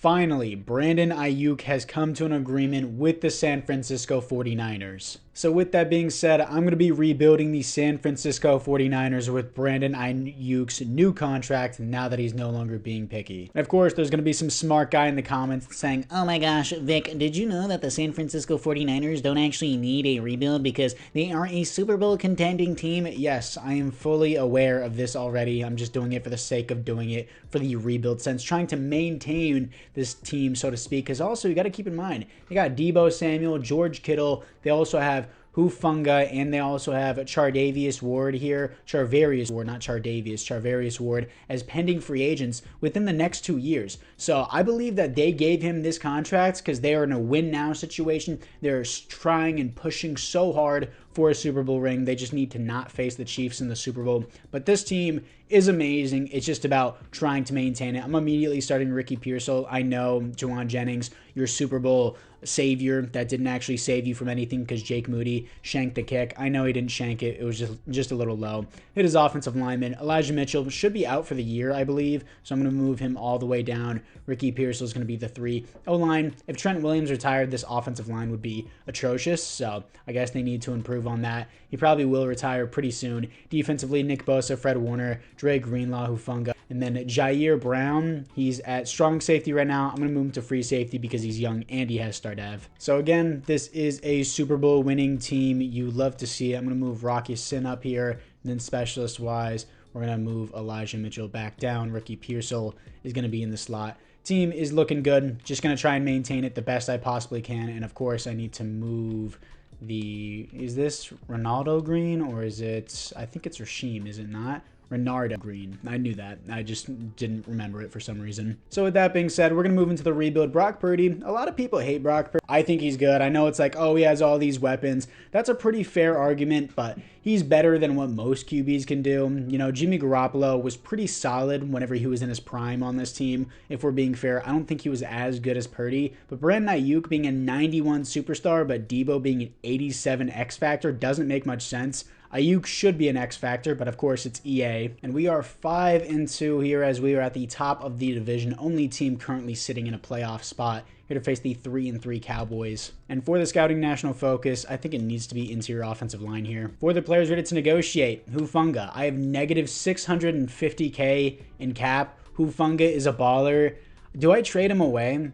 Finally, Brandon Aiyuk has come to an agreement with the San Francisco 49ers. So with that being said, I'm going to be rebuilding the San Francisco 49ers with Brandon Aiyuk's new contract now that he's no longer being picky. And of course, there's going to be some smart guy in the comments saying, "Oh my gosh, Vic, did you know that the San Francisco 49ers don't actually need a rebuild because they are a Super Bowl contending team?" Yes, I am fully aware of this already. I'm just doing it for the sake of doing it for the rebuild sense, trying to maintain this team, so to speak. Because also, you got to keep in mind, they got Deebo Samuel, George Kittle. They also have Hufanga, and they also have Charvarius Ward here. Charvarius Ward, not Chardavius. Charvarius Ward as pending free agents within the next 2 years. So I believe that they gave him this contract because they are in a win-now situation. They're trying and pushing so hard for a Super Bowl ring. They just need to not face the Chiefs in the Super Bowl. But this team is amazing. It's just about trying to maintain it. I'm immediately starting Ricky Pearsall. I know, Juwan Jennings, your Super Bowl savior that didn't actually save you from anything because Jake Moody shanked the kick. I know he didn't shank it. It was just a little low. Hit his offensive lineman. Elijah Mitchell should be out for the year, I believe. So I'm going to move him all the way down. Ricky Pearsall is going to be the 3. O-line, if Trent Williams retired, this offensive line would be atrocious. So I guess they need to improve on that. He probably will retire pretty soon. Defensively, Nick Bosa, Fred Warner, Dre Greenlaw, Hufanga, and then Jair Brown. He's at strong safety right now. I'm going to move him to free safety because he's young and he has star dev. So again, this is a Super Bowl winning team. You love to see it. I'm going to move Rocky Sin up here. And then specialist-wise, we're going to move Elijah Mitchell back down. Ricky Pearsall is going to be in the slot. Team is looking good. Just going to try and maintain it the best I possibly can. And of course, I need to move is this Ronaldo green or is it, I think it's Rasheem, is it not? Renardo green. I knew that. I just didn't remember it for some reason. So with that being said, we're going to move into the rebuild. Brock Purdy. A lot of people hate Brock Purdy. I think he's good. I know it's like, oh, he has all these weapons. That's a pretty fair argument, but he's better than what most QBs can do. You know, Jimmy Garoppolo was pretty solid whenever he was in his prime on this team. If we're being fair, I don't think he was as good as Purdy. But Brandon Aiyuk being a 91 superstar, but Deebo being an 87 X factor doesn't make much sense. Aiyuk should be an X factor, but of course it's EA. And we are 5-2 here as we are at the top of the division. Only team currently sitting in a playoff spot. Here to face the 3-3 Cowboys. And for the scouting national focus, I think it needs to be interior offensive line here. For the players ready to negotiate, Hufanga. I have negative 650K in cap. Hufanga is a baller. Do I trade him away?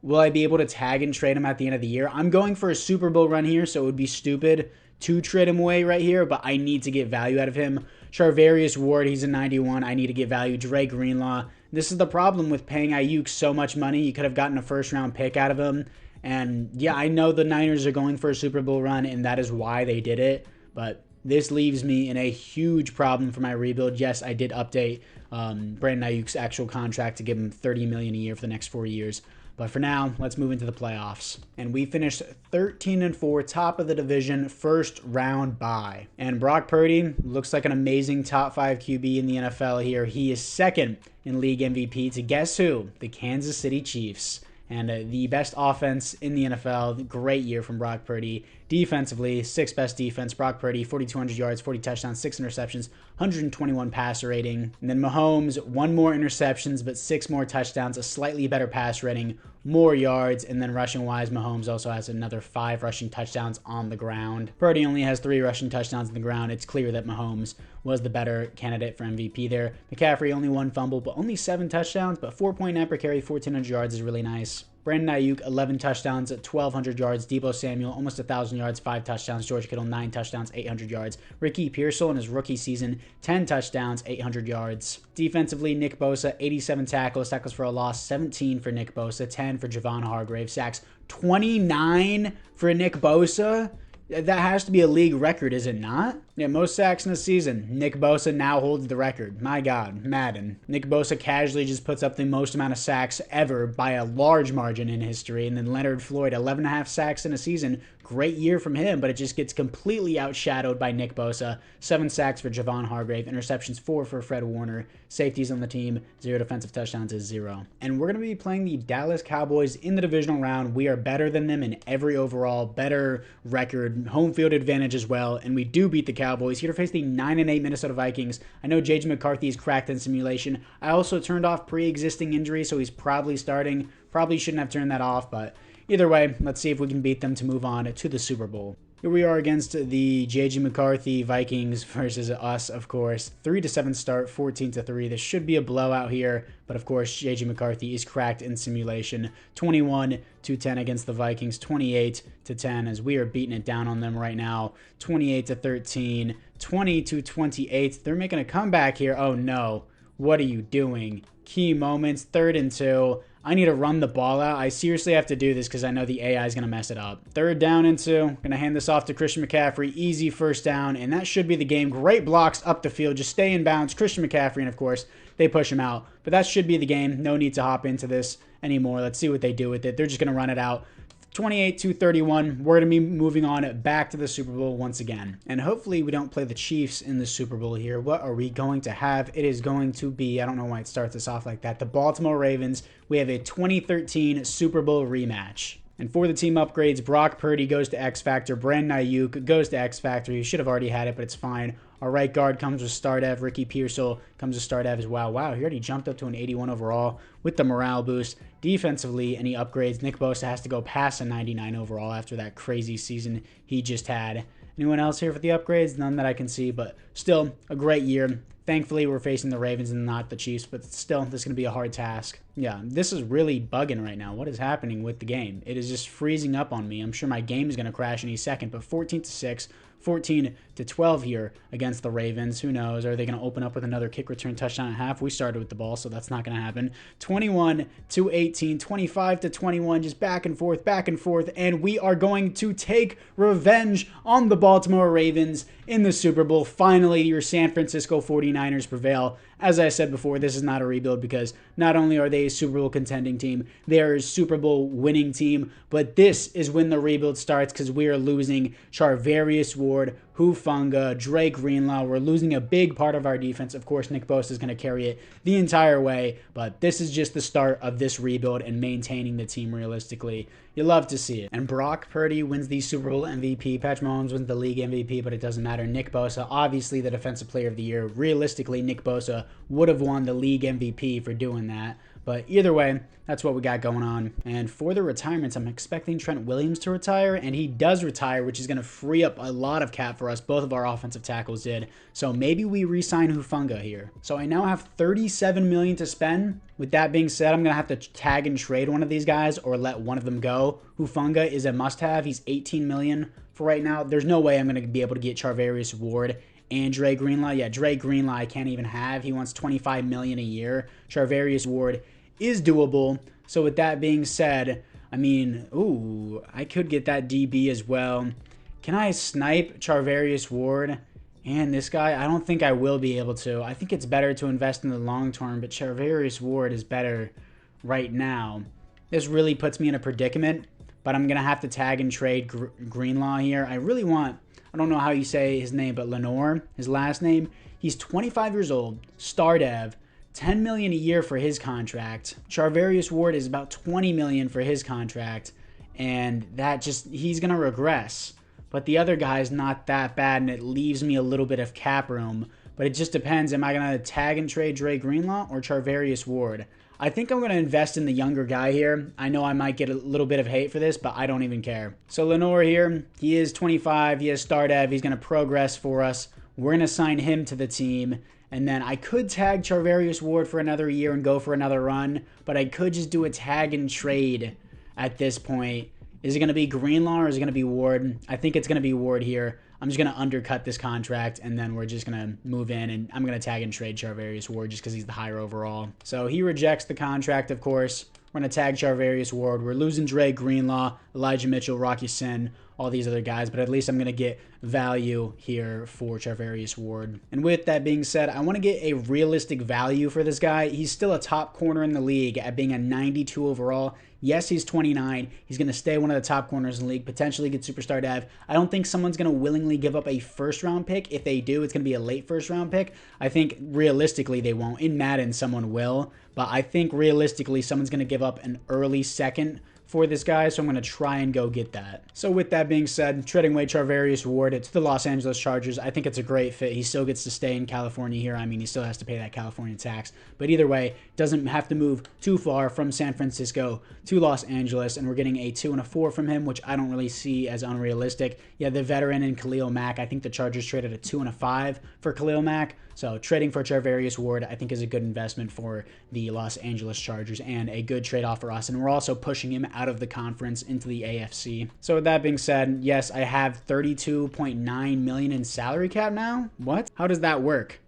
Will I be able to tag and trade him at the end of the year? I'm going for a Super Bowl run here, so it would be stupid to trade him away right here, but I need to get value out of him. Charvarius Ward, he's a 91. I need to get value. Dre Greenlaw. This is the problem with paying Aiyuk so much money. You could have gotten a first-round pick out of him. And yeah, I know the Niners are going for a Super Bowl run, and that is why they did it. But this leaves me in a huge problem for my rebuild. Yes, I did update Brandon Aiyuk's actual contract to give him $30 million a year for the next 4 years. But for now, let's move into the playoffs. And we finished 13-4, top of the division, first round bye. And Brock Purdy looks like an amazing top 5 QB in the NFL here. He is second in league MVP to guess who? The Kansas City Chiefs. And the best offense in the NFL. Great year from Brock Purdy. Defensively, 6th best defense. Brock Purdy, 4,200 yards, 40 touchdowns, 6 interceptions, 121 passer rating. And then Mahomes, 1 more interceptions, but 6 more touchdowns, a slightly better pass rating, more yards. And then rushing-wise, Mahomes also has another 5 rushing touchdowns on the ground. Purdy only has 3 rushing touchdowns on the ground. It's clear that Mahomes was the better candidate for MVP there. McCaffrey, only 1 fumble, but only 7 touchdowns, but 4.9 per carry, 1,400 yards is really nice. Brandon Aiyuk, 11 touchdowns, 1,200 yards. Deebo Samuel, almost 1,000 yards, 5 touchdowns. George Kittle, 9 touchdowns, 800 yards. Ricky Pearsall in his rookie season, 10 touchdowns, 800 yards. Defensively, Nick Bosa, 87 tackles for a loss, 17 for Nick Bosa, 10 for Javon Hargrave. Sacks, 29 for Nick Bosa. That has to be a league record, is it not? Yeah, most sacks in a season. Nick Bosa now holds the record. My God, Madden. Nick Bosa casually just puts up the most amount of sacks ever by a large margin in history. And then Leonard Floyd, 11.5 sacks in a season. Great year from him, but it just gets completely outshadowed by Nick Bosa. 7 sacks for Javon Hargrave. Interceptions 4 for Fred Warner. Safeties on the team. 0 defensive touchdowns is 0. And we're going to be playing the Dallas Cowboys in the divisional round. We are better than them in every overall, better record, home field advantage as well. And we do beat the Cowboys. Here to face the 9-8 Minnesota Vikings. I know J.J. McCarthy is cracked in simulation. I also turned off pre-existing injury, so he's probably starting Probably shouldn't have turned that off, but either way, let's see if we can beat them to move on to the Super Bowl. Here we are against the J.J. McCarthy Vikings versus us, of course. 3-7 start, 14-3. This should be a blowout here, but of course, J.J. McCarthy is cracked in simulation. 21-10 against the Vikings, 28-10 as we are beating it down on them right now. 28-13, 20-28. They're making a comeback here. Oh no, what are you doing? Key moments, 3rd and 2. I need to run the ball out. I seriously have to do this because I know the AI is going to mess it up. 3rd down and 2. Going to hand this off to Christian McCaffrey. Easy 1st down, and that should be the game. Great blocks up the field. Just stay in bounds. Christian McCaffrey, and of course, they push him out. But that should be the game. No need to hop into this anymore. Let's see what they do with it. They're just going to run it out. 28-31. We're going to be moving on back to the Super Bowl once again. And hopefully we don't play the Chiefs in the Super Bowl here. What are we going to have? It is going to be, I don't know why it starts us off like that, the Baltimore Ravens. We have a 2013 Super Bowl rematch. And for the team upgrades, Brock Purdy goes to X Factor. Brandon Aiyuk goes to X Factor. He should have already had it, but it's fine. Our right guard comes with Stardev. Ricky Pearsall comes with Stardev as well. Wow, he already jumped up to an 81 overall with the morale boost. Defensively, any upgrades? Nick Bosa has to go past a 99 overall after that crazy season he just had. Anyone else here for the upgrades? None that I can see, but still a great year. Thankfully, we're facing the Ravens and not the Chiefs, but still, this is going to be a hard task. Yeah, this is really bugging right now. What is happening with the game? It is just freezing up on me. I'm sure my game is going to crash any second, but 14-6, 14-12 here against the Ravens. Who knows? Are they going to open up with another kick return touchdown at half? We started with the ball, so that's not going to happen. 21-18, 25-21, just back and forth, and we are going to take revenge on the Baltimore Ravens in the Super Bowl. Finally, your San Francisco 49ers prevail. As I said before, this is not a rebuild because not only are they a Super Bowl contending team, they are a Super Bowl winning team, but this is when the rebuild starts because we are losing Charvarius Ward, Hufanga, Dre Greenlaw. We're losing a big part of our defense. Of course, Nick Bosa is going to carry it the entire way, but this is just the start of this rebuild and maintaining the team realistically. You love to see it. And Brock Purdy wins the Super Bowl MVP. Patrick Mahomes wins the league MVP, but it doesn't matter. Nick Bosa, obviously the defensive player of the year. Realistically, Nick Bosa would have won the league MVP for doing that. But either way, that's what we got going on. And for the retirements, I'm expecting Trent Williams to retire, and he does retire, which is going to free up a lot of cap for us. Both of our offensive tackles did. So maybe we re-sign Hufanga here. So I now have $37 million to spend. With that being said, I'm going to have to tag and trade one of these guys or let one of them go. Hufanga is a must-have. He's $18 million for right now. There's no way I'm going to be able to get Charvarius Ward and Dre Greenlaw. Yeah, Dre Greenlaw I can't even have. He wants $25 million a year. Charvarius Ward is doable. So with that being said, I mean, ooh, I could get that DB as well. Can I snipe Charvarius Ward and this guy? I don't think I will be able to. I think it's better to invest in the long term, but Charvarius Ward is better right now. This really puts me in a predicament, but I'm going to have to tag and trade Greenlaw here. I really want, I don't know how you say his name, but Lenore, his last name. He's 25 years old, star dev, $10 million a year for his contract. Charvarius Ward is about $20 million for his contract, and that just, he's going to regress. But the other guy's not that bad, and it leaves me a little bit of cap room. But it just depends. Am I going to tag and trade Dre Greenlaw or Charvarius Ward? I think I'm going to invest in the younger guy here. I know I might get a little bit of hate for this, but I don't even care. So Lenore here, he is 25. He has star dev. He's going to progress for us. We're going to sign him to the team. And then I could tag Charvarius Ward for another year and go for another run, but I could just do a tag and trade at this point. Is it going to be Greenlaw or is it going to be Ward? I think it's going to be Ward here. I'm just going to undercut this contract, and then we're just going to move in, and I'm going to tag and trade Charvarius Ward just because he's the higher overall. So he rejects the contract, of course. We're going to tag Charvarius Ward. We're losing Dre Greenlaw, Elijah Mitchell, Rocky Sin, all these other guys, but at least I'm going to get value here for Charvarius Ward. And with that being said, I want to get a realistic value for this guy. He's still a top corner in the league at being a 92 overall. Yes, he's 29. He's going to stay one of the top corners in the league, potentially get superstar dev. I don't think someone's going to willingly give up a first-round pick. If they do, it's going to be a late first-round pick. I think realistically they won't. In Madden, someone will, but I think realistically someone's going to give up an early second for this guy, so I'm going to try and go get that. So with that being said, trading away Charvarius Ward to the Los Angeles Chargers, I think it's a great fit. He still gets to stay in California here. I mean, he still has to pay that California tax, but either way, doesn't have to move too far from San Francisco to Los Angeles, and we're getting a 2 and a 4 from him, which I don't really see as unrealistic. Yeah, the veteran and Khalil Mack, I think the Chargers traded a 2 and a 5 for Khalil Mack, so trading for Charvarius Ward, I think, is a good investment for the Los Angeles Chargers and a good trade-off for us. And we're also pushing him out of the conference into the AFC. So with that being said, yes, I have $32.9 million in salary cap now. What? How does that work?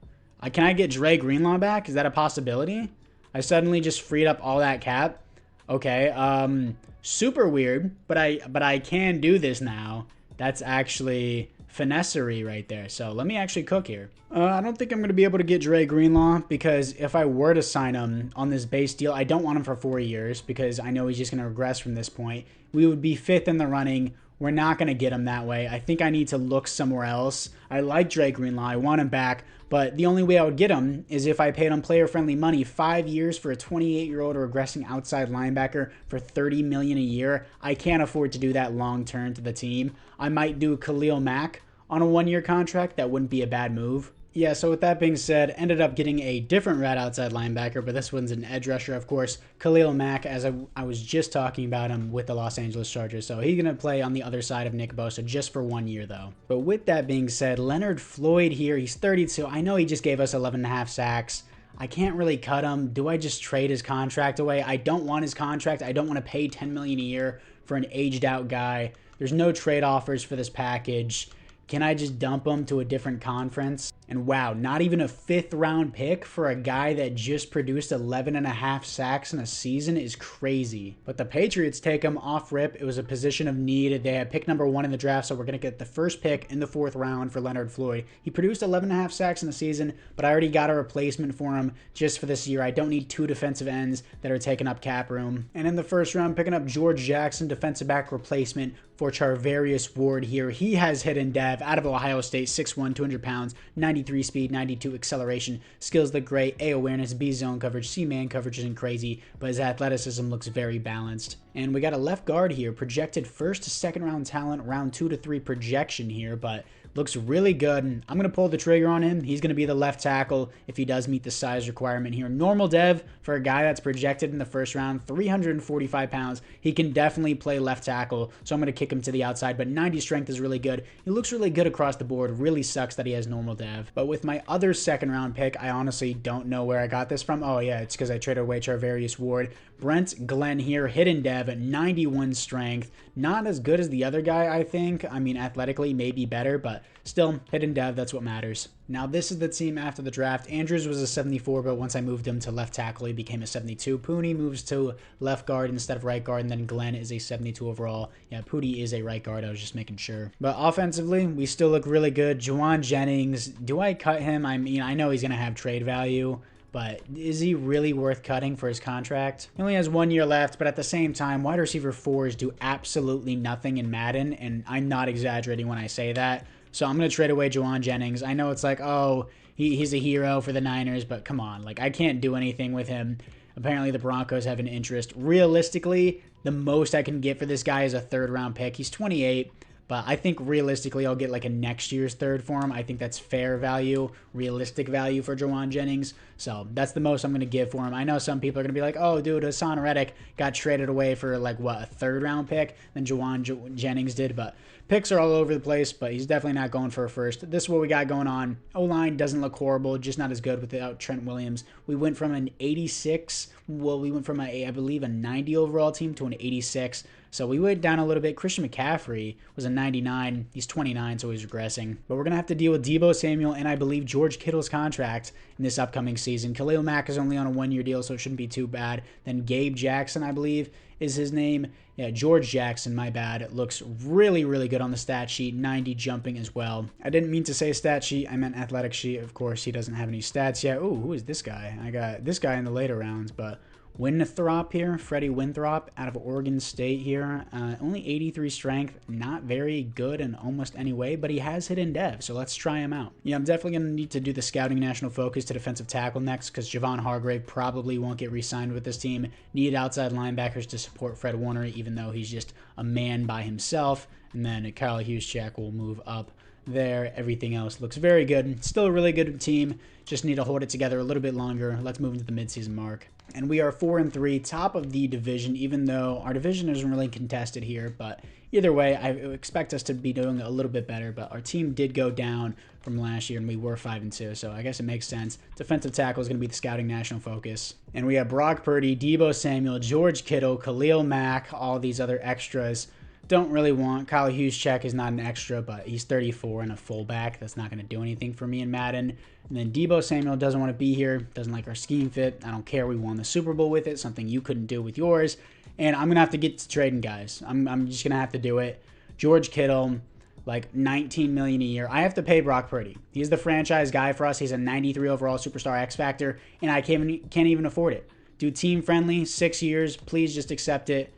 Can I get Dre Greenlaw back? Is that a possibility? I suddenly just freed up all that cap. Okay, super weird, but I can do this now. That's actually finessery right there. So let me actually cook here. I don't think I'm going to be able to get Dre Greenlaw, because if I were to sign him on this base deal, I don't want him for 4 years because I know he's just going to regress from this point. We would be 5th in the running. We're not going to get him that way. I think I need to look somewhere else. I like Dre Greenlaw. I want him back, but the only way I would get him is if I paid him player-friendly money. 5 years for a 28-year-old regressing outside linebacker for $30 million a year. I can't afford to do that long-term to the team. I might do Khalil Mack on a 1-year contract. That wouldn't be a bad move. Yeah, so with that being said, ended up getting a different red outside linebacker, but this one's an edge rusher, of course. Khalil Mack, as I was just talking about him with the Los Angeles Chargers. So he's going to play on the other side of Nick Bosa just for 1 year, though. But with that being said, Leonard Floyd here, he's 32. I know he just gave us 11.5 sacks. I can't really cut him. Do I just trade his contract away? I don't want his contract. I don't want to pay $10 million a year for an aged out guy. There's no trade offers for this package. Can I just dump him to a different conference? And wow, not even a 5th round pick for a guy that just produced 11.5 sacks in a season is crazy. But the Patriots take him off rip. It was a position of need. They had pick number 1 in the draft, so we're going to get the first pick in the 4th round for Leonard Floyd. He produced 11.5 sacks in the season, but I already got a replacement for him just for this year. I don't need 2 defensive ends that are taking up cap room. And in the 1st round, picking up George Jackson, defensive back replacement for Charvarius Ward here. He has hidden dev out of Ohio State, 6'1", 200 pounds, 93 speed, 92 acceleration, skills look great, A awareness, B zone coverage, C man coverage isn't crazy, but his athleticism looks very balanced. And we got a left guard here, projected 1st to 2nd round talent, round 2 to 3 projection here, but looks really good. And I'm going to pull the trigger on him. He's going to be the left tackle if he does meet the size requirement here. Normal dev for a guy that's projected in the 1st round, 345 pounds. He can definitely play left tackle, so I'm going to kick him to the outside, but 90 strength is really good. He looks really good across the board. Really sucks that he has normal dev. But with my other 2nd round pick, I honestly don't know where I got this from. Oh yeah, it's because I traded away Charvarius Ward. Brent Glenn here, hidden dev at 91 strength. Not as good as the other guy, I think. I mean, athletically, maybe better, but still, hidden dev, that's what matters. Now, this is the team after the draft. Andrews was a 74, but once I moved him to left tackle, he became a 72. Pooney moves to left guard instead of right guard, and then Glenn is a 72 overall. Yeah, Pooney is a right guard. I was just making sure. But offensively, we still look really good. Juwan Jennings, do I cut him? I mean, I know he's going to have trade value, but is he really worth cutting for his contract? He only has 1 year left, but at the same time, wide receiver 4s do absolutely nothing in Madden, and I'm not exaggerating when I say that. So I'm going to trade away Juwan Jennings. I know it's like, oh, he's a hero for the Niners, but come on. Like, I can't do anything with him. Apparently, the Broncos have an interest. Realistically, the most I can get for this guy is a 3rd round pick. He's 28. But I think realistically, I'll get like a next year's 3rd for him. I think that's fair value, realistic value for Juwan Jennings. So that's the most I'm going to give for him. I know some people are going to be like, oh, dude, Hassan Reddick got traded away for like, what, a 3rd round pick than Juwan Jennings did. But picks are all over the place, but he's definitely not going for a 1st. This is what we got going on. O-line doesn't look horrible, just not as good without Trent Williams. We went from an 86, well, we went from, I believe, a 90 overall team to an 86. So we went down a little bit. Christian McCaffrey was a 99. He's 29, so he's regressing. But we're going to have to deal with Deebo Samuel and I believe George Kittle's contract in this upcoming season. Khalil Mack is only on a 1 year deal, so it shouldn't be too bad. Then Gabe Jackson, I believe, is his name. Yeah, George Jackson, my bad. It looks really, really good on the stat sheet. 90 jumping as well. I didn't mean to say stat sheet. I meant athletic sheet. Of course, he doesn't have any stats yet. Oh, who is this guy? I got this guy in the later rounds, but Winthrop here, Freddie Winthrop out of Oregon State here. Only 83 strength, not very good in almost any way, but he has hit in dev, so let's try him out. Yeah, I'm definitely going to need to do the scouting national focus to defensive tackle next because Javon Hargrave probably won't get re-signed with this team. Need outside linebackers to support Fred Warner, even though he's just a man by himself. And then Kyle Juszczyk will move up there. Everything else looks very good. Still a really good team. Just need to hold it together a little bit longer. Let's move into the midseason mark. And we are 4-3, top of the division, even though our division isn't really contested here. But either way, I expect us to be doing a little bit better. But our team did go down from last year, and we were 5-2. So I guess it makes sense. Defensive tackle is going to be the scouting national focus. And we have Brock Purdy, Deebo Samuel, George Kittle, Khalil Mack, all these other extras. Don't really want. Kyle Juszczyk is not an extra, but he's 34 and a fullback. That's not going to do anything for me in Madden. And then Deebo Samuel doesn't want to be here. Doesn't like our scheme fit. I don't care. We won the Super Bowl with it. Something you couldn't do with yours. And I'm going to have to get to trading, guys. I'm just going to have to do it. George Kittle, like $19 million a year. I have to pay Brock Purdy. He's the franchise guy for us. He's a 93 overall superstar X Factor, and I can't even afford it. Dude, team friendly, 6 years. Please just accept it.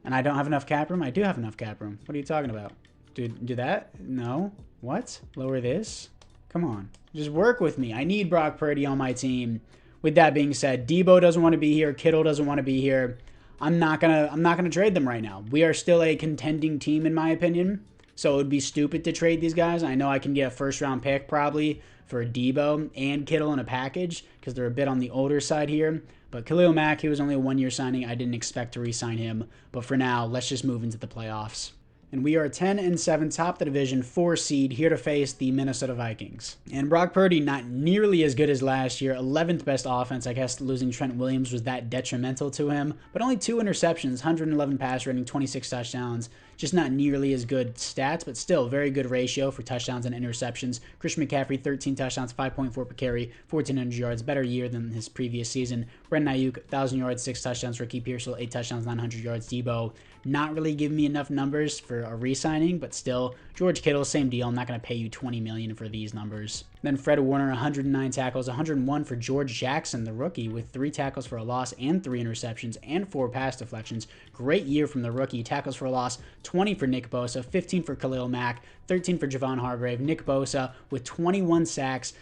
And I don't have enough cap room? I do have enough cap room. What are you talking about? Dude, do that? No. What? Lower this? Come on. Just work with me. I need Brock Purdy on my team. With that being said, Deebo doesn't want to be here. Kittle doesn't want to be here. I'm not gonna trade them right now. We are still a contending team, in my opinion. So it would be stupid to trade these guys. I know I can get a first-round pick probably for Deebo and Kittle in a package because they're a bit on the older side here. But Khalil Mack, he was only a one-year signing. I didn't expect to re-sign him. But for now, let's just move into the playoffs. And we are 10-7, top of the division, 4 seed, here to face the Minnesota Vikings. And Brock Purdy, not nearly as good as last year. 11th best offense. I guess losing Trent Williams was that detrimental to him. But only 2 interceptions, 111 pass rating, 26 touchdowns. Just not nearly as good stats, but still very good ratio for touchdowns and interceptions. Christian McCaffrey, 13 touchdowns, 5.4 per carry, 1,400 yards. Better year than his previous season. Brandon Aiyuk, 1,000 yards, 6 touchdowns. Ricky Pearsall, 8 touchdowns, 900 yards. Deebo, not really giving me enough numbers for a re-signing, but still. George Kittle, same deal. I'm not going to pay you $20 million for these numbers. Then Fred Warner, 109 tackles, 101 for George Jackson, the rookie, with 3 tackles for a loss and 3 interceptions and 4 pass deflections. Great year from the rookie. Tackles for a loss, 20 for Nick Bosa, 15 for Khalil Mack, 13 for Javon Hargrave. Nick Bosa with 21 sacks,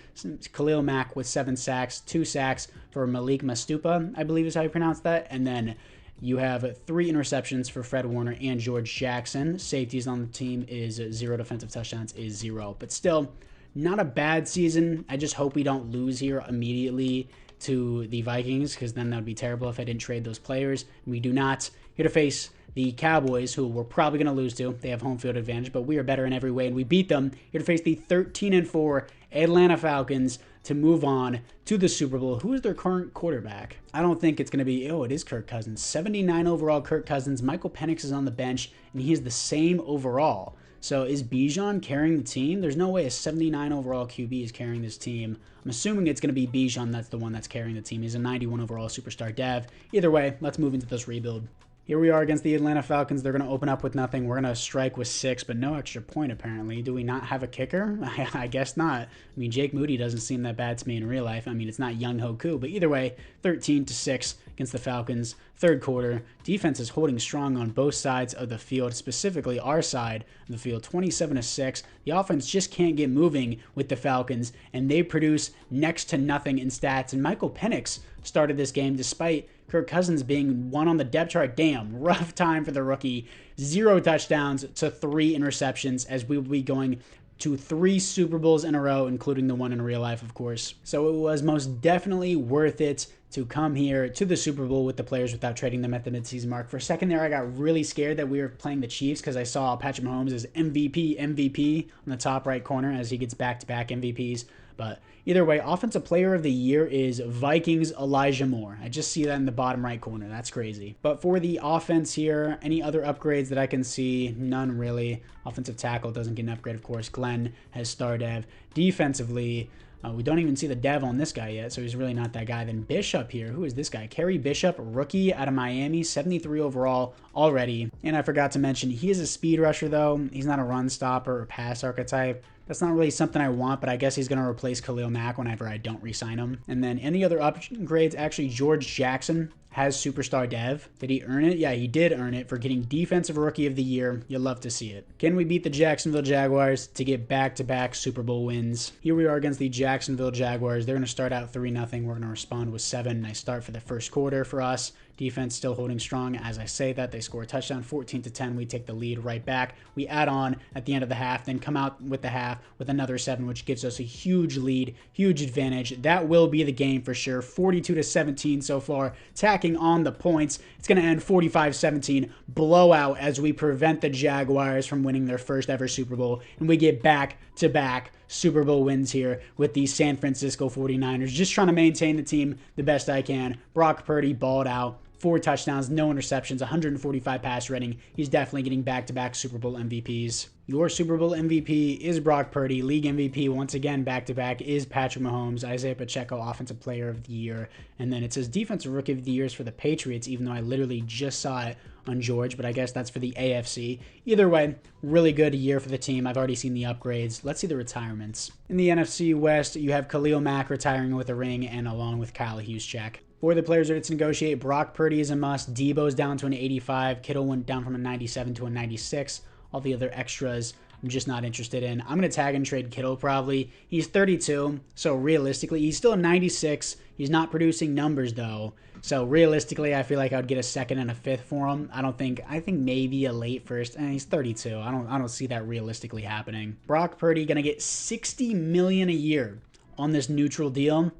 Khalil Mack with 7 sacks, 2 sacks for Malik Mastupa, I believe is how you pronounce that, and then you have 3 interceptions for Fred Warner and George Jackson. Safeties on the team is 0. Defensive touchdowns is 0. But still, not a bad season. I just hope we don't lose here immediately to the Vikings, because then that would be terrible if I didn't trade those players. We do not. Here to face the Cowboys, who we're probably going to lose to. They have home field advantage, but we are better in every way, and we beat them. Here to face the 13-4 Atlanta Falcons to move on to the Super Bowl. Who is their current quarterback? I don't think it's going to be... Oh, it is Kirk Cousins. 79 overall Kirk Cousins. Michael Penix is on the bench, and he is the same overall. So is Bijan carrying the team? There's no way a 79 overall QB is carrying this team. I'm assuming it's going to be Bijan that's the one that's carrying the team. He's a 91 overall superstar dev. Either way, let's move into this rebuild. Here we are against the Atlanta Falcons. They're going to open up with nothing. We're going to strike with 6, but no extra point, apparently. Do we not have a kicker? I guess not. I mean, Jake Moody doesn't seem that bad to me in real life. I mean, it's not Young Hoku, but either way, 13-6 against the Falcons. Third quarter, defense is holding strong on both sides of the field, specifically our side of the field, 27-6. The offense just can't get moving with the Falcons, and they produce next to nothing in stats. And Michael Penix started this game despite Kirk Cousins being 1 on the depth chart. Damn, rough time for the rookie. 0 touchdowns to 3 interceptions, as we will be going to 3 Super Bowls in a row, including the one in real life, of course. So it was most definitely worth it to come here to the Super Bowl with the players without trading them at the midseason mark. For a second there, I got really scared that we were playing the Chiefs because I saw Patrick Mahomes as MVP on the top right corner as he gets back-to-back MVPs. But either way, Offensive Player of the Year is Vikings Elijah Moore. I just see that in the bottom right corner. That's crazy. But for the offense here, any other upgrades that I can see? None really. Offensive tackle doesn't get an upgrade, of course. Glenn has star dev. Defensively, we don't even see the dev on this guy yet, so he's really not that guy. Then Bishop here. Who is this guy? Kerry Bishop, rookie out of Miami, 73 overall already. And I forgot to mention, he is a speed rusher, though. He's not a run stopper or pass archetype. That's not really something I want, but I guess he's going to replace Khalil Mack whenever I don't re-sign him. And then any other upgrades, actually George Jackson has superstar dev. Did he earn it? Yeah, he did earn it for getting defensive rookie of the year. You'll love to see it. Can we beat the Jacksonville Jaguars to get back-to-back Super Bowl wins? Here we are against the Jacksonville Jaguars. They're going to start out 3-0. We're going to respond with 7. Nice start for the first quarter for us. Defense still holding strong. As I say that, they score a touchdown, 14-10. We take the lead right back. We add on at the end of the half, then come out with the half with another 7, which gives us a huge lead, huge advantage. That will be the game for sure. 42-17 so far. Tacking on the points. It's going to end 45-17 blowout as we prevent the Jaguars from winning their first ever Super Bowl, and we get back-to-back Super Bowl wins here with the San Francisco 49ers. Just trying to maintain the team the best I can. Brock Purdy balled out. 4 touchdowns, no interceptions, 145 pass rating. He's definitely getting back-to-back Super Bowl MVPs. Your Super Bowl MVP is Brock Purdy. League MVP, once again, back-to-back, is Patrick Mahomes. Isaiah Pacheco, Offensive Player of the Year. And then it says Defensive Rookie of the Year is for the Patriots, even though I literally just saw it on George, but I guess that's for the AFC. Either way, really good year for the team. I've already seen the upgrades. Let's see the retirements. In the NFC West, you have Khalil Mack retiring with a ring, and along with Kyle Juszczyk. For the players that it's negotiate, Brock Purdy is a must. Debo's down to an 85. Kittle went down from a 97 to a 96. All the other extras, I'm just not interested in. I'm going to tag and trade Kittle probably. He's 32, so realistically, he's still a 96. He's not producing numbers, though. So realistically, I feel like I would get a 2nd and a 5th for him. I think maybe a late 1st. And he's 32. I don't see that realistically happening. Brock Purdy going to get $60 million a year on this neutral deal.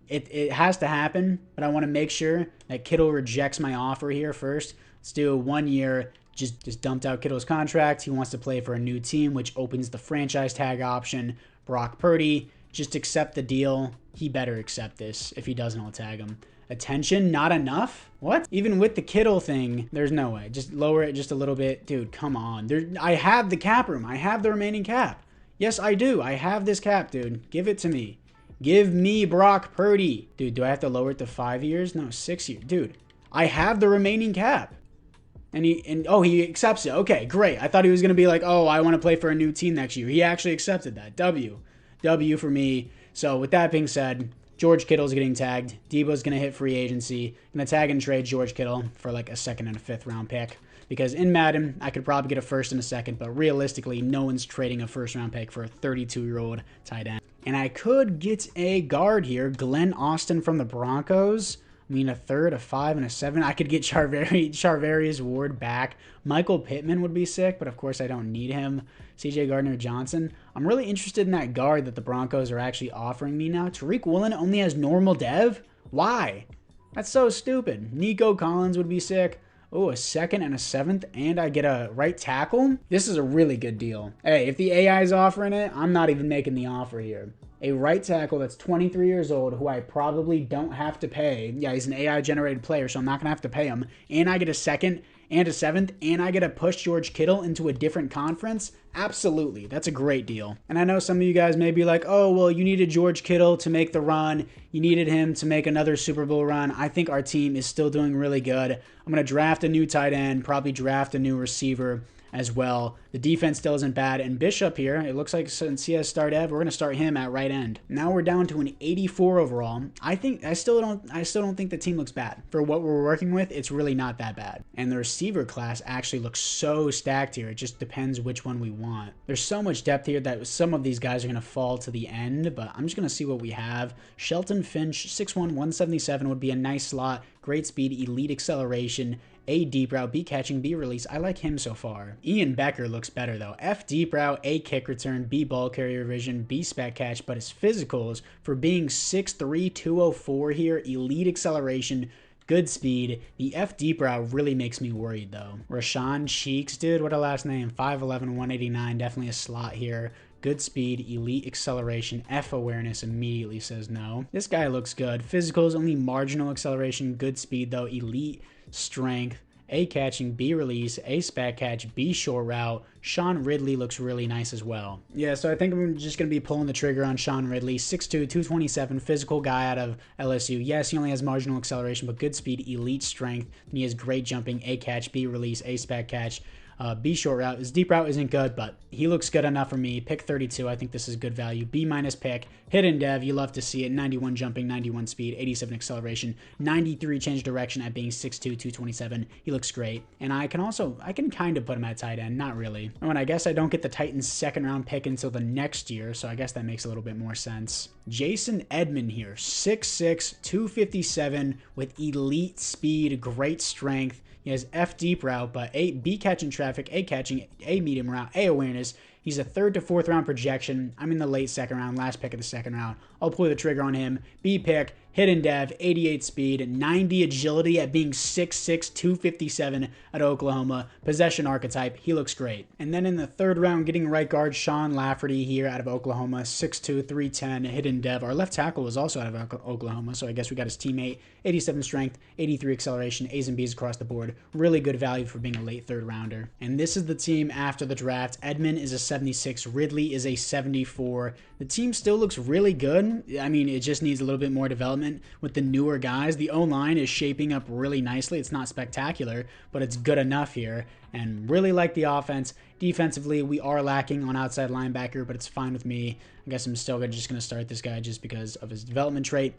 It has to happen, but I want to make sure that Kittle rejects my offer here first. Let's do a 1 year, just dumped out Kittle's contract. He wants to play for a new team, which opens the franchise tag option. Brock Purdy, just accept the deal. He better accept this. If he doesn't, I'll tag him. Attention, not enough? What? Even with the Kittle thing, there's no way. Just lower it just a little bit. Dude, come on. I have the cap room. I have the remaining cap. Yes, I do. I have this cap, dude. Give it to me. Give me Brock Purdy. Dude, do I have to lower it to 5 years? No, 6 years. Dude, I have the remaining cap. And he accepts it. Okay, great. I thought he was going to be like, oh, I want to play for a new team next year. He actually accepted that. W for me. So with that being said, George Kittle's getting tagged. Debo's going to hit free agency. Going to tag and trade George Kittle for like a 2nd and a 5th round pick. Because in Madden, I could probably get a 1st and a 2nd, but realistically, no one's trading a 1st round pick for a 32-year-old tight end. And I could get a guard here, Glenn Austin from the Broncos. I mean, a 3rd, a 5, and a 7. I could get Charvarius Ward back. Michael Pittman would be sick, but of course I don't need him. CJ Gardner-Johnson. I'm really interested in that guard that the Broncos are actually offering me now. Tariq Woolen only has normal dev? Why? That's so stupid. Nico Collins would be sick. Oh, a 2nd and a 7th, and I get a right tackle? This is a really good deal. Hey, if the AI is offering it, I'm not even making the offer here. A right tackle that's 23 years old, who I probably don't have to pay. Yeah, he's an AI-generated player, so I'm not going to have to pay him. And I get a 2nd and a 7th, and I get to push George Kittle into a different conference? Absolutely. That's a great deal. And I know some of you guys may be like, oh, well, you needed George Kittle to make the run. You needed him to make another Super Bowl run. I think our team is still doing really good. I'm going to draft a new tight end, probably draft a new receiver as well. The defense still isn't bad. And Bishop here, it looks like since he has start ev, we're going to start him at right end. Now we're down to an 84 overall. I still don't think the team looks bad. For what we're working with, it's really not that bad. And the receiver class actually looks so stacked here. It just depends which one we want. There's so much depth here that some of these guys are going to fall to the end, but I'm just going to see what we have. Shelton Finch, 6'1", 177 would be a nice slot. Great speed, elite acceleration, A deep route, B catching, B release. I like him so far. Ian Becker looks better though. F deep route, A kick return, B ball carrier vision, B spec catch, but his physicals for being 6'3", 204 here, elite acceleration, good speed. The F deep route really makes me worried though. Rashawn Cheeks, dude, what a last name. 5'11", 189, definitely a slot here. Good speed, elite acceleration, F awareness immediately says no. This guy looks good. Physicals, only marginal acceleration, good speed though, elite strength, A catching, B release, A spec catch, B short route. Sean Ridley looks really nice as well. Yeah, so I think I'm just going to be pulling the trigger on Sean Ridley. 6'2", 227, physical guy out of LSU. Yes, he only has marginal acceleration, but good speed, elite strength. And he has great jumping, A catch, B release, A spec catch. B short route. His deep route isn't good, but he looks good enough for me. Pick 32. I think this is good value. B minus pick. Hidden dev. You love to see it. 91 jumping, 91 speed, 87 acceleration, 93 change direction at being 6'2", 227. He looks great. And I can kind of put him at tight end. Not really. Oh, and I guess I don't get the Titans' second round pick until the next year, so I guess that makes a little bit more sense. Jason Edmond here. 6'6", 257 with elite speed, great strength. He has F deep route, but B catching traffic, A catching, A medium route, A awareness. He's a 3rd to 4th round projection. I'm in the late 2nd round, last pick of the 2nd round. I'll pull the trigger on him. B pick, hidden dev, 88 speed, 90 agility at being 6'6", 257 at Oklahoma. Possession archetype. He looks great. And then in the 3rd round, getting right guard, Sean Lafferty here out of Oklahoma. 6'2", 310, hidden dev. Our left tackle was also out of Oklahoma, so I guess we got his teammate. 87 strength, 83 acceleration, A's and B's across the board. Really good value for being a late 3rd rounder. And this is the team after the draft. Edmond is a 76. Ridley is a 74. The team still looks really good. I mean, it just needs a little bit more development with the newer guys. The O-line is shaping up really nicely. It's not spectacular, but it's good enough here. And really like the offense. Defensively, we are lacking on outside linebacker, but it's fine with me. I guess I'm still just going to start this guy just because of his development trait.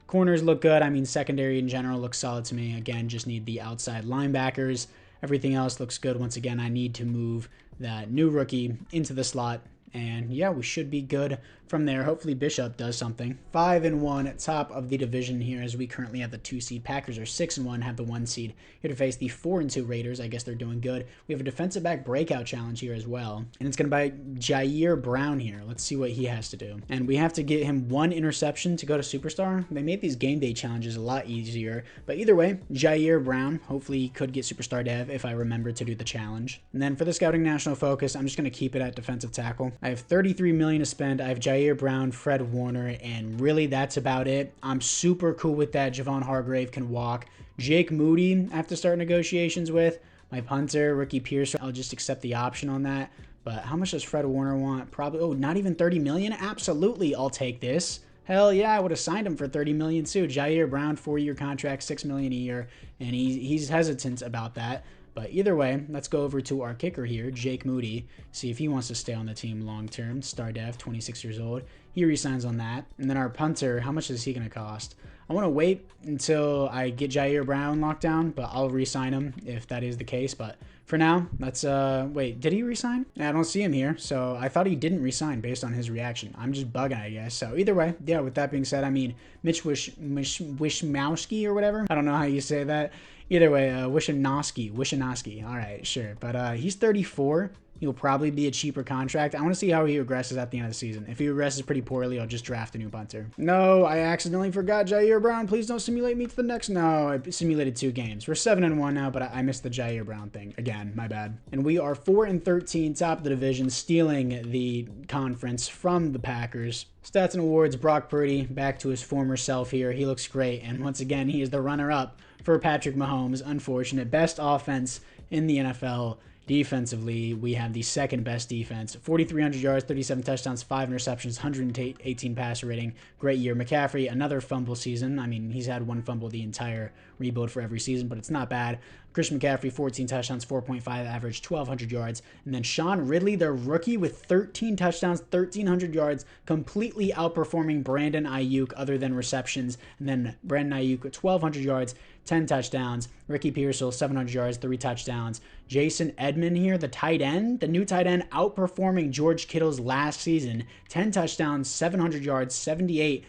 Corners look good. I mean, secondary in general looks solid to me. Again, just need the outside linebackers. Everything else looks good. Once again, I need to move that new rookie into the slot. And yeah, we should be good from there. Hopefully Bishop does something. 5-1 at top of the division here as we currently have the 2 seed. Packers are 6-1, have the 1 seed. Here to face the 4-2 Raiders. I guess they're doing good. We have a defensive back breakout challenge here as well. And it's going to be Jair Brown here. Let's see what he has to do. And we have to get him 1 interception to go to Superstar. They made these game day challenges a lot easier. But either way, Jair Brown. Hopefully he could get Superstar Dev if I remember to do the challenge. And then for the Scouting National Focus, I'm just going to keep it at defensive tackle. I have $33 million to spend. I have Jair Brown, Fred Warner, and really that's about it. I'm super cool with that. Javon Hargrave can walk. Jake Moody, I have to start negotiations with. My punter, Ricky Pierce, I'll just accept the option on that. But how much does Fred Warner want? Probably, oh, not even $30 million? Absolutely, I'll take this. Hell yeah, I would have signed him for $30 million too. Jair Brown, 4-year contract, $6 million a year, and he's hesitant about that. But either way, let's go over to our kicker here, Jake Moody, see if he wants to stay on the team long term. Star Dev, 26 years old. He resigns on that. And then our punter, how much is he going to cost? I want to wait until I get Jair Brown locked down, but I'll re-sign him if that is the case. But for now, let's, wait, did he resign? I don't see him here, so I thought he didn't resign based on his reaction. I'm just bugging, I guess. So either way, yeah, with that being said, I mean, Mitch Wishmowski or whatever. I don't know how you say that. Either way, Wishanowski. All right, sure. But he's 34. He'll probably be a cheaper contract. I want to see how he regresses at the end of the season. If he regresses pretty poorly, I'll just draft a new punter. No, I accidentally forgot Jair Brown. Please don't simulate me to the next. No, I simulated 2 games. We're 7-1 now, but I missed the Jair Brown thing. Again, my bad. And we are 4-13, top of the division, stealing the conference from the Packers. Stats and awards, Brock Purdy, back to his former self here. He looks great. And once again, he is the runner-up for Patrick Mahomes. Unfortunate. Best offense in the NFL. Defensively, we have the 2nd best defense. 4,300 yards, 37 touchdowns, 5 interceptions, 118 passer rating. Great year. McCaffrey, another fumble season. I mean, he's had 1 fumble the entire rebuild for every season, but it's not bad. Christian McCaffrey, 14 touchdowns, 4.5 average, 1,200 yards. And then Sean Ridley, the rookie, with 13 touchdowns, 1,300 yards, completely outperforming Brandon Aiyuk other than receptions. And then Brandon Aiyuk, 1,200 yards, 10 touchdowns. Ricky Pearsall, 700 yards, 3 touchdowns. Jason Edmond here, the tight end, the new tight end, outperforming George Kittle's last season. 10 touchdowns, 700 yards, 78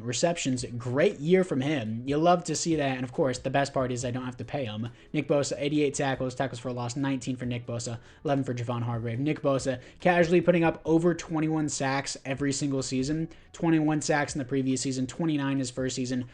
receptions. Great year from him. You love to see that. And of course, the best part is I don't have to pay him. Nick Bosa, 88 tackles for a loss, 19 for Nick Bosa, 11 for Javon Hargrave. Nick Bosa casually putting up over 21 sacks every single season. 21 sacks in the previous season, 29 his first season.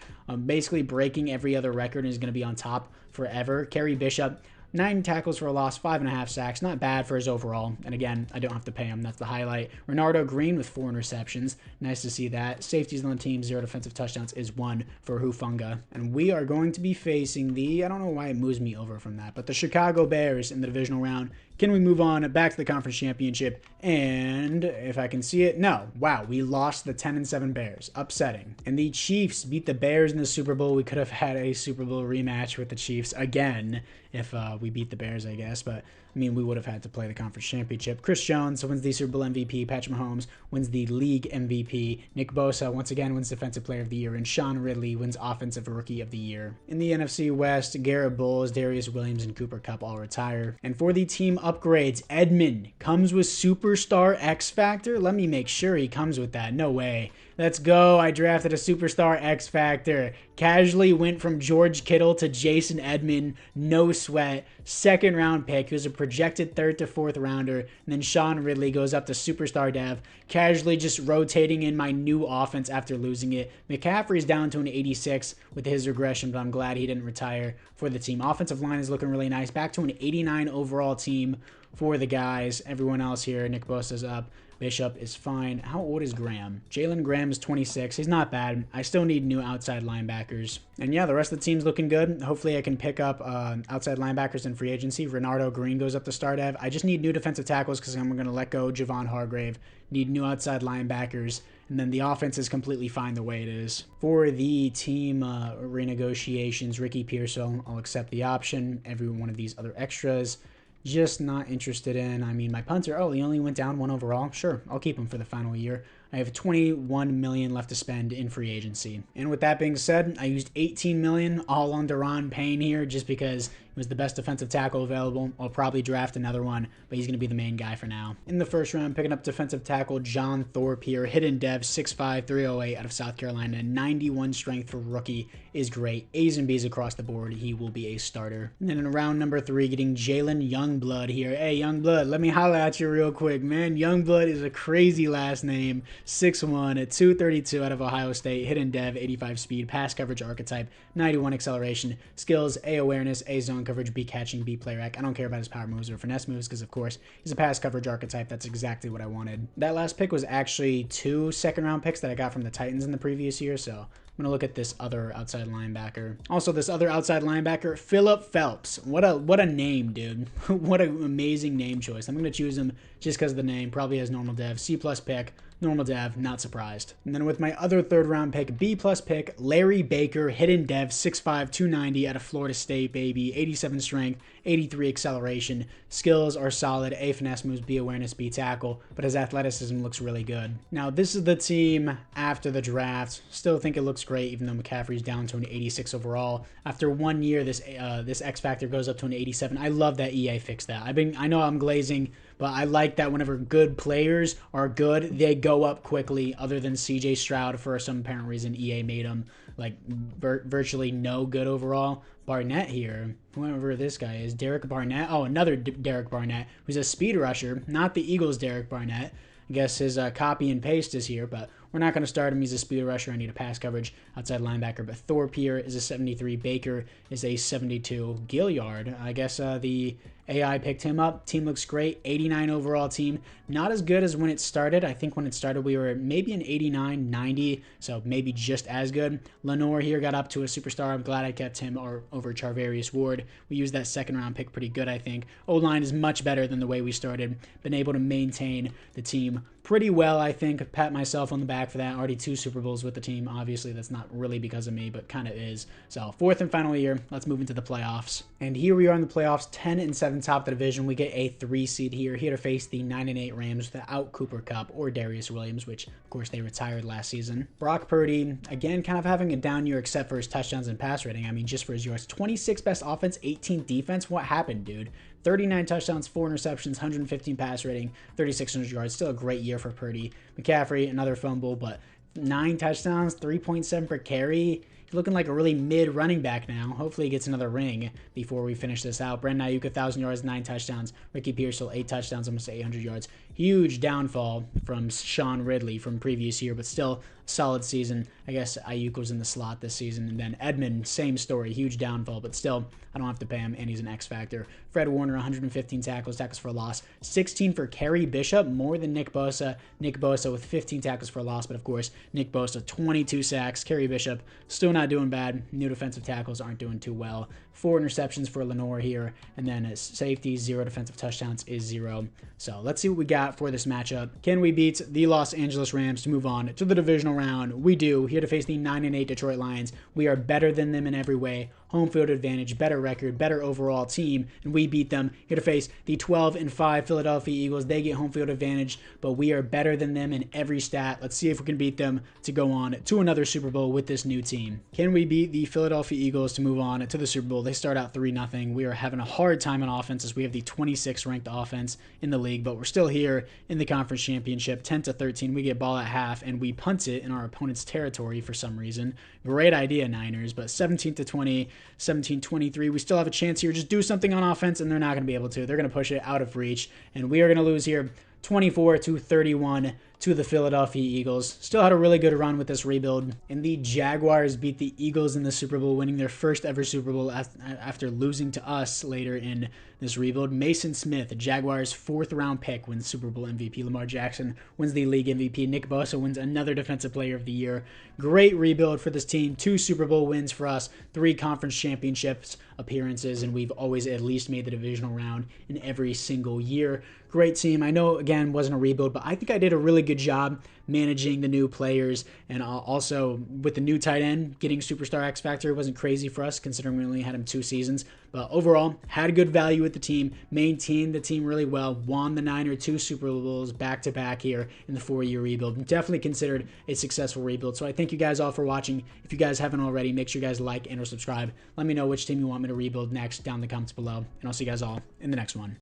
Basically breaking every other record and is going to be on top forever. Kerry Bishop, 9 tackles for a loss, 5.5 sacks. Not bad for his overall. And again, I don't have to pay him. That's the highlight. Renardo Green with 4 interceptions. Nice to see that. Safeties on the team, 0 defensive touchdowns is 1 for Hufanga. And we are going to be facing the, I don't know why it moves me over from that, but the Chicago Bears in the divisional round. Can we move on back to the conference championship? And if I can see it, no. Wow, we lost the 10-7 Bears. Upsetting. And the Chiefs beat the Bears in the Super Bowl. We could have had a Super Bowl rematch with the Chiefs again if we beat the Bears, I guess. But, I mean, we would have had to play the conference championship. Chris Jones wins the Super Bowl MVP. Patrick Mahomes wins the league MVP. Nick Bosa once again wins Defensive Player of the Year. And Sean Ridley wins Offensive Rookie of the Year. In the NFC West, Garrett Bowles, Darius Williams, and Cooper Kupp all retire. And for the team upgrades, Edmund comes with Superstar X Factor. Let me make sure he comes with that. No way. Let's go. I drafted a Superstar X Factor. Casually went from George Kittle to Jason Edmund. No sweat. Second round pick. He was a projected 3rd to 4th rounder. And then Sean Ridley goes up to Superstar Dev. Casually just rotating in my new offense after losing it. McCaffrey's down to an 86 with his regression, but I'm glad he didn't retire for the team. Offensive line is looking really nice. Back to an 89 overall team for the guys. Everyone else here. Nick Bosa's up. Bishop is fine. How old is Graham? Jalen Graham is 26. He's not bad. I still need new outside linebackers. And yeah, the rest of the team's looking good. Hopefully I can pick up outside linebackers in free agency. Renardo Green goes up to start Dev. I just need new defensive tackles because I'm going to let go Javon Hargrave. Need new outside linebackers. And then the offense is completely fine the way it is. For the team renegotiations, Ricky Pearsall, I'll accept the option. Every one of these other extras, just not interested in. I mean, my punter, oh, he only went down 1 overall. Sure, I'll keep him for the final year. I have 21 million left to spend in free agency. And with that being said, I used 18 million all on Daron Payne here just because he was the best defensive tackle available. I'll probably draft another one, but he's going to be the main guy for now. In the first round, picking up defensive tackle John Thorpe here. Hidden dev, 6'5", 308 out of South Carolina. 91 strength for rookie is great. A's and B's across the board. He will be a starter. And then in round number 3, getting Jalen Youngblood here. Hey, Youngblood, let me holler at you real quick, man. Youngblood is a crazy last name. 6'1", at 232 out of Ohio State. Hidden dev, 85 speed. Pass coverage archetype, 91 acceleration. Skills, A awareness, A zone coverage, B catching, B play rec. I don't care about his power moves or finesse moves because, of course, he's a pass coverage archetype. That's exactly what I wanted. That last pick was actually 2 second-round picks that I got from the Titans in the previous year, so I'm going to look at this other outside linebacker. Also, this other outside linebacker, Phillip Phelps. What a name, dude. What an amazing name choice. I'm going to choose him just because of the name. Probably has normal dev. C+ pick. Normal dev, not surprised. And then with my other 3rd round pick, B+ pick, Larry Baker, hidden dev, 6'5", 290 out of Florida State, baby. 87 strength, 83 acceleration. Skills are solid. A finesse moves, B awareness, B tackle, but his athleticism looks really good. Now, this is the team after the draft. Still think it looks great, even though McCaffrey's down to an 86 overall. After 1 year, this X Factor goes up to an 87. I love that EA fixed that. I know I'm glazing, but I like that whenever good players are good, they go up quickly. Other than CJ Stroud, for some apparent reason, EA made him like virtually no good overall. Barnett here, whoever this guy is, Derek Barnett. Oh, another Derek Barnett, who's a speed rusher, not the Eagles' Derek Barnett. I guess his copy and paste is here, but we're not going to start him. He's a speed rusher. I need a pass coverage outside linebacker. But Thorpe here is a 73. Baker is a 72. Gilliard, I guess the AI picked him up. Team looks great. 89 overall team. Not as good as when it started. I think when it started we were maybe an 89, 90, so maybe just as good. Lenore here got up to a superstar. I'm glad I kept him over Charvarius Ward. We used that 2nd round pick pretty good, I think. O-line is much better than the way we started. Been able to maintain the team pretty well, I think. Pat myself on the back for that. Already 2 Super Bowls with the team. Obviously, that's not really because of me, but kind of is. So, 4th and final year. Let's move into the playoffs. And here we are in the playoffs, 10-7 top of the division. We get a 3 seed here to face the 9-8 Rams without Cooper Kupp or Darius Williams, which, of course, they retired last season. Brock Purdy, again, kind of having a down year except for his touchdowns and pass rating. I mean, just for his yards. 26 best offense, 18th defense. What happened, dude? 39 touchdowns, 4 interceptions, 115 pass rating, 3,600 yards. Still a great year for Purdy. McCaffrey, another fumble, but 9 touchdowns, 3.7 per carry. He's looking like a really mid running back now. Hopefully he gets another ring before we finish this out. Brandon Aiyuk, 1,000 yards, 9 touchdowns. Ricky Pearsall, 8 touchdowns, almost 800 yards. Huge downfall from Sean Ridley from previous year, but still solid season. I guess Aiyuk was in the slot this season. And then Edmund, same story, huge downfall, but still, I don't have to pay him, and he's an X factor. Fred Warner, 115 tackles for a loss. 16 for Kerry Bishop, more than Nick Bosa. Nick Bosa with 15 tackles for a loss, but of course, Nick Bosa, 22 sacks. Kerry Bishop, still not not doing bad. New defensive tackles aren't doing too well. 4 interceptions for Lenore here, and then safety, 0 defensive touchdowns is 0. So let's see what we got for this matchup. Can we beat the Los Angeles Rams to move on to the divisional round? We do. Here to face the 9-8 Detroit Lions. We are better than them in every way. Home field advantage, better record, better overall team, and we beat them. Here to face the 12-5 Philadelphia Eagles. They get home field advantage, but we are better than them in every stat. Let's see if we can beat them to go on to another Super Bowl with this new team. Can we beat the Philadelphia Eagles to move on to the Super Bowl? They start out 3-0. We are having a hard time on offense as we have the 26th ranked offense in the league, but we're still here in the conference championship. 10-13. We get ball at half and we punt it in our opponent's territory for some reason. Great idea, Niners, but 17-20. 17-23. We still have a chance here. Just do something on offense, and they're not going to be able to. They're going to push it out of reach, and we are going to lose here 24-31 to the Philadelphia Eagles. Still had a really good run with this rebuild, and the Jaguars beat the Eagles in the Super Bowl, winning their first ever Super Bowl after losing to us later in this rebuild. Mason Smith, the Jaguars' 4th round pick, wins Super Bowl MVP. Lamar Jackson wins the league MVP. Nick Bosa wins another Defensive Player of the Year. Great rebuild for this team. 2 Super Bowl wins for us, 3 conference championships appearances, and we've always at least made the divisional round in every single year. Great team. I know, again, wasn't a rebuild, but I think I did a really good job managing the new players, and also with the new tight end, getting Superstar X Factor wasn't crazy for us considering we only had him 2 seasons, but overall, had a good value with the team, maintained the team really well, won the 9 or 2 Super Bowls back-to-back here in the 4-year rebuild. Definitely considered a successful rebuild, so I thank you guys all for watching. If you guys haven't already, make sure you guys like and or subscribe. Let me know which team you want me to rebuild next down in the comments below, and I'll see you guys all in the next one.